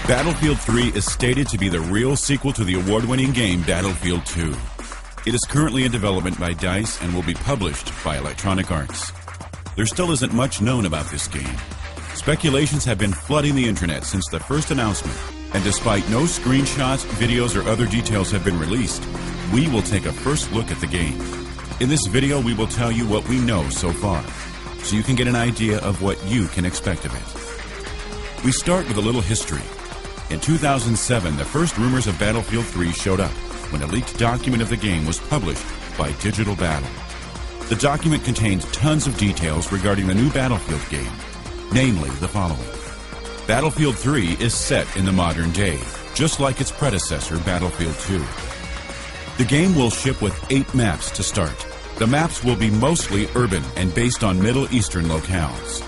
Battlefield 3 is stated to be the real sequel to the award-winning game Battlefield 2. It is currently in development by DICE and will be published by Electronic Arts. There still isn't much known about this game. Speculations have been flooding the internet since the first announcement, and despite no screenshots, videos, or other details have been released, we will take a first look at the game. In this video, we will tell you what we know so far, so you can get an idea of what you can expect of it. We start with a little history. In 2007, the first rumors of Battlefield 3 showed up when a leaked document of the game was published by Digital Battle. The document contained tons of details regarding the new Battlefield game, namely the following. Battlefield 3 is set in the modern day, just like its predecessor, Battlefield 2. The game will ship with 8 maps to start. The maps will be mostly urban and based on Middle Eastern locales.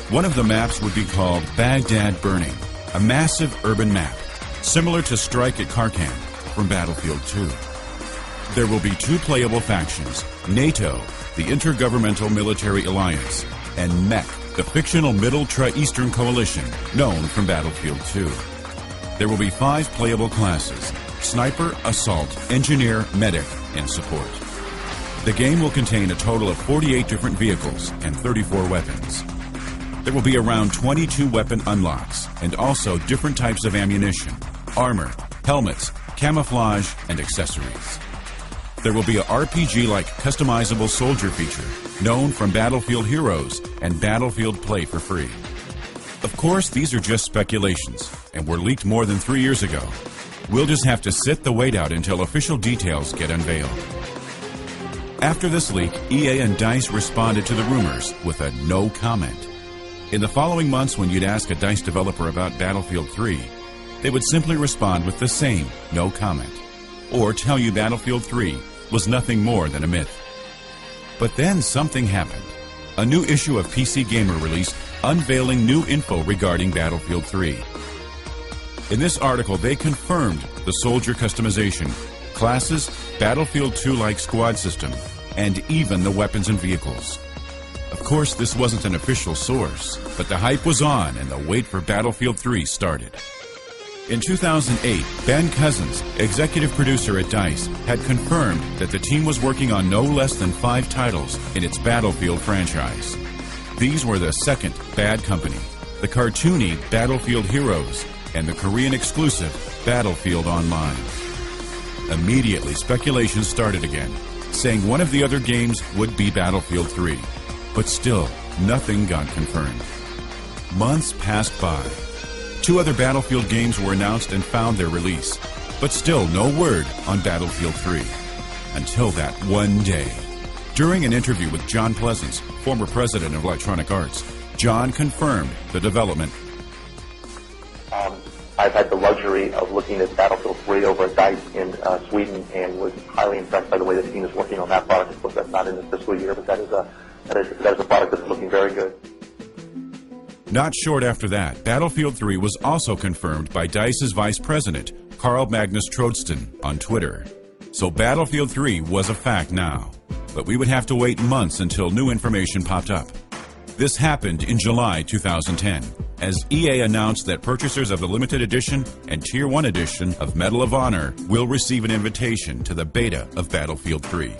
One of the maps would be called Baghdad Burning, a massive urban map, similar to Strike at Kharkand from Battlefield 2. There will be 2 playable factions, NATO, the Intergovernmental Military Alliance, and MEC, the fictional Middle Eastern Coalition, known from Battlefield 2. There will be 5 playable classes, Sniper, Assault, Engineer, Medic, and Support. The game will contain a total of 48 different vehicles and 34 weapons. There will be around 22 weapon unlocks and also different types of ammunition, armor, helmets, camouflage, and accessories. There will be a RPG-like customizable soldier feature known from Battlefield Heroes and Battlefield Play for free. Of course, these are just speculations and were leaked more than 3 years ago. We'll just have to sit the wait out until official details get unveiled. After this leak, EA and DICE responded to the rumors with a no comment. In the following months, when you'd ask a DICE developer about Battlefield 3, they would simply respond with the same no comment, or tell you Battlefield 3 was nothing more than a myth. But then something happened. A new issue of PC Gamer released unveiling new info regarding Battlefield 3. In this article, they confirmed the soldier customization, classes, Battlefield 2-like squad system, and even the weapons and vehicles. Of course, this wasn't an official source, but the hype was on and the wait for Battlefield 3 started. In 2008, Ben Cousins, executive producer at DICE, had confirmed that the team was working on no less than 5 titles in its Battlefield franchise. These were the second Bad Company, the cartoony Battlefield Heroes, and the Korean exclusive Battlefield Online. Immediately, speculation started again, saying one of the other games would be Battlefield 3. But still, nothing got confirmed. Months passed by. 2 other Battlefield games were announced and found their release, but still no word on Battlefield 3. Until that one day. During an interview with John Pleasance, former president of Electronic Arts, John confirmed the development. I've had the luxury of looking at Battlefield 3 over at DICE in Sweden and was highly impressed by the way the team is working on that product. Of course, that's not in this fiscal year, but that is a product that's looking very good. Not short after that, Battlefield 3 was also confirmed by DICE's vice president, Carl Magnus Troedston, on Twitter. So Battlefield 3 was a fact now, but we would have to wait months until new information popped up. This happened in July 2010, as EA announced that purchasers of the Limited Edition and Tier 1 Edition of Medal of Honor will receive an invitation to the beta of Battlefield 3.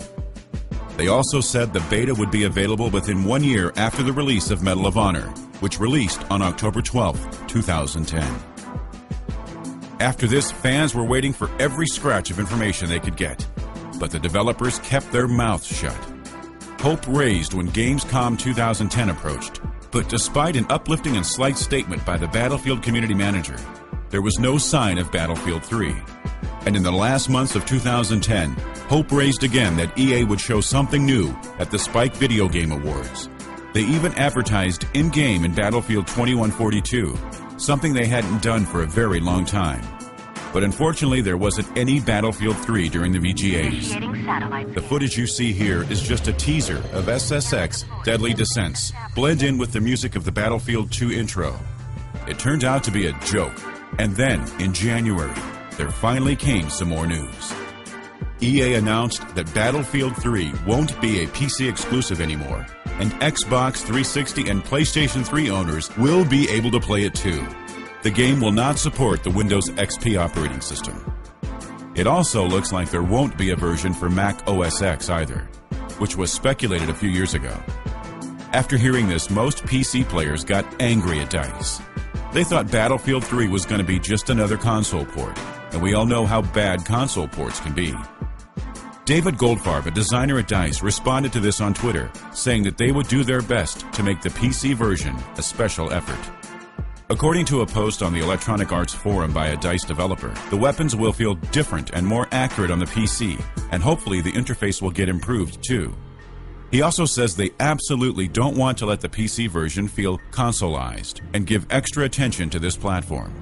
They also said the beta would be available within 1 year after the release of Medal of Honor, which released on October 12, 2010. After this, fans were waiting for every scratch of information they could get, but the developers kept their mouths shut. Hope raised when Gamescom 2010 approached, but despite an uplifting and slight statement by the Battlefield community manager, there was no sign of Battlefield 3. And in the last months of 2010, hope raised again that EA would show something new at the Spike Video Game Awards. They even advertised in-game in Battlefield 2142, something they hadn't done for a very long time. But unfortunately, there wasn't any Battlefield 3 during the VGAs. The footage you see here is just a teaser of SSX Deadly Descents, blend in with the music of the Battlefield 2 intro. It turned out to be a joke, and then, in January, there finally came some more news. EA announced that Battlefield 3 won't be a PC exclusive anymore, and Xbox 360 and PlayStation 3 owners will be able to play it too. The game will not support the Windows XP operating system. It also looks like there won't be a version for Mac OS X either, which was speculated a few years ago. After hearing this, most PC players got angry at DICE. They thought Battlefield 3 was going to be just another console port, and we all know how bad console ports can be. David Goldfarb, a designer at DICE, responded to this on Twitter, saying that they would do their best to make the PC version a special effort. According to a post on the Electronic Arts forum by a DICE developer, the weapons will feel different and more accurate on the PC, and hopefully the interface will get improved too. He also says they absolutely don't want to let the PC version feel consoleized and give extra attention to this platform.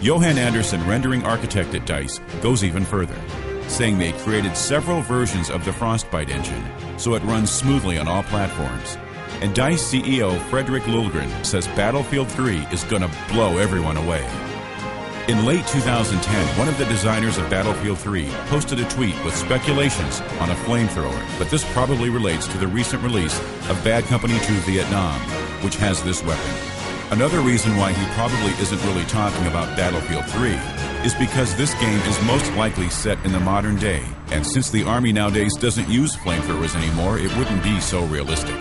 Johan Anderson, rendering architect at DICE, goes even further, saying they created several versions of the Frostbite engine so it runs smoothly on all platforms. And DICE CEO Fredrik Lulgren says Battlefield 3 is going to blow everyone away. In late 2010, one of the designers of Battlefield 3 posted a tweet with speculations on a flamethrower, but this probably relates to the recent release of Bad Company 2 Vietnam, which has this weapon. Another reason why he probably isn't really talking about Battlefield 3 is because this game is most likely set in the modern day, and since the Army nowadays doesn't use flamethrowers anymore, it wouldn't be so realistic.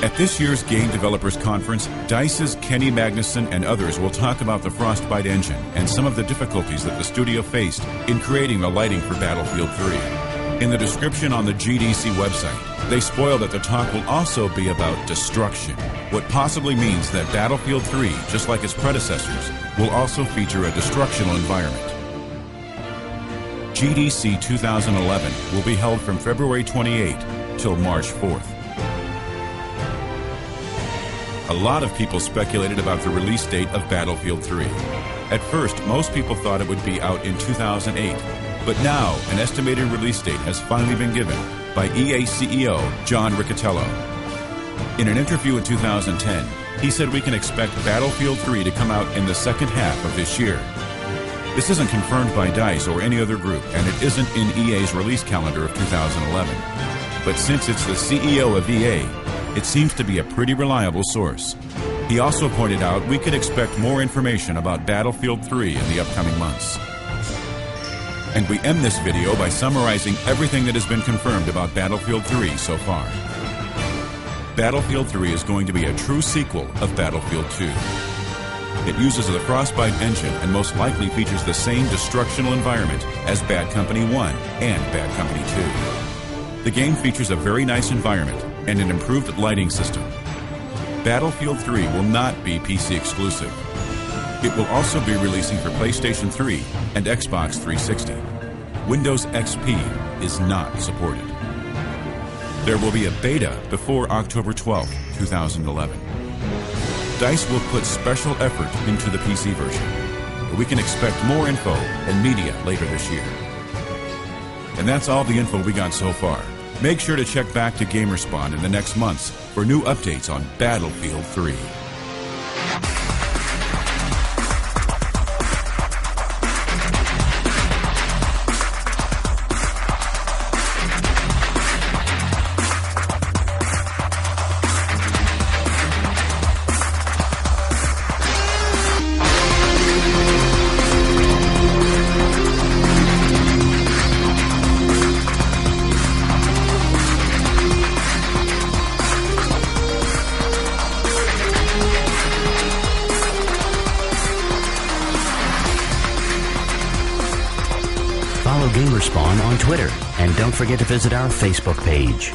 At this year's Game Developers Conference, DICE's Kenny Magnuson and others will talk about the Frostbite engine and some of the difficulties that the studio faced in creating the lighting for Battlefield 3. In the description on the GDC website, they spoil that the talk will also be about destruction, what possibly means that Battlefield 3, just like its predecessors, will also feature a destructional environment. GDC 2011 will be held from February 28 till March 4th. A lot of people speculated about the release date of Battlefield 3. At first, most people thought it would be out in 2008, but now an estimated release date has finally been given by EA CEO John Riccitiello. In an interview in 2010, he said we can expect Battlefield 3 to come out in the second half of this year. This isn't confirmed by DICE or any other group, and it isn't in EA's release calendar of 2011. But since it's the CEO of EA, it seems to be a pretty reliable source. He also pointed out we could expect more information about Battlefield 3 in the upcoming months. And we end this video by summarizing everything that has been confirmed about Battlefield 3 so far. Battlefield 3 is going to be a true sequel of Battlefield 2. It uses the Frostbite engine and most likely features the same destructional environment as Bad Company 1 and Bad Company 2. The game features a very nice environment and an improved lighting system. Battlefield 3 will not be PC exclusive. It will also be releasing for PlayStation 3 and Xbox 360. Windows XP is not supported. There will be a beta before October 12, 2011. DICE will put special effort into the PC version, but we can expect more info and media later this year. And that's all the info we got so far. Make sure to check back to Gamerspawn in the next months for new updates on Battlefield 3. Follow Gamerspawn on Twitter, and don't forget to visit our Facebook page.